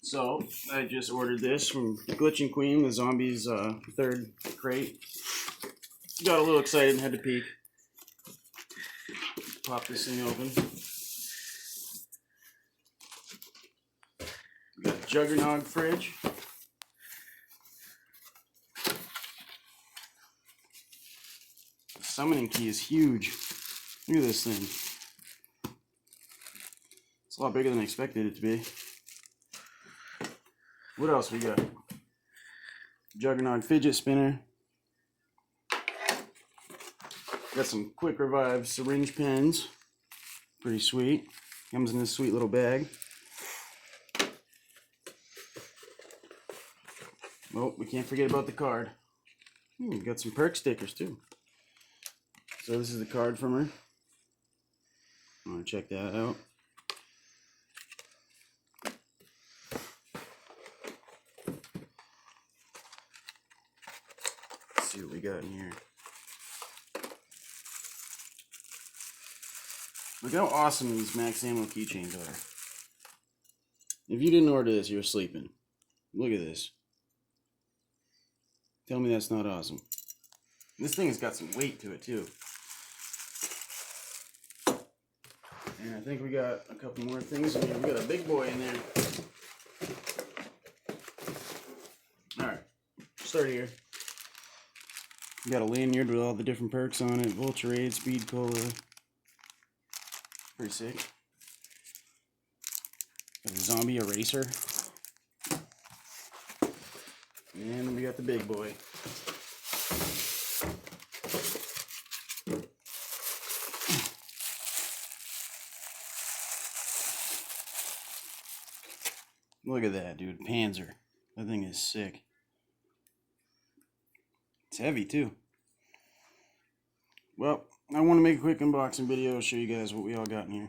So, I just ordered this from Glitching Queen, the Zombies third crate. Got a little excited and had to peek. Pop this thing open. We got a Juggernog fridge. The summoning key is huge. Look at this thing. It's a lot bigger than I expected it to be. What else we got? Juggernog fidget spinner. Got some Quick Revive syringe pens. Pretty sweet. Comes in this sweet little bag. Oh, we can't forget about the card. We got some perk stickers too. So this is the card from her. I want to check that out. Let's see what we got in here. Look how awesome these Max Ammo keychains are. If you didn't order this, you're sleeping. Look at this. Tell me that's not awesome. This thing has got some weight to it too. And I think we got a couple more things in here. We got a big boy in there. Alright, start here. We got a lanyard with all the different perks on it. Vulturade, Speed Cola. Pretty sick. Got a zombie eraser. And we got the big boy. Look at that, dude. Panzer. That thing is sick. It's heavy, too. Well, I want to make a quick unboxing video to show you guys what we all got in here.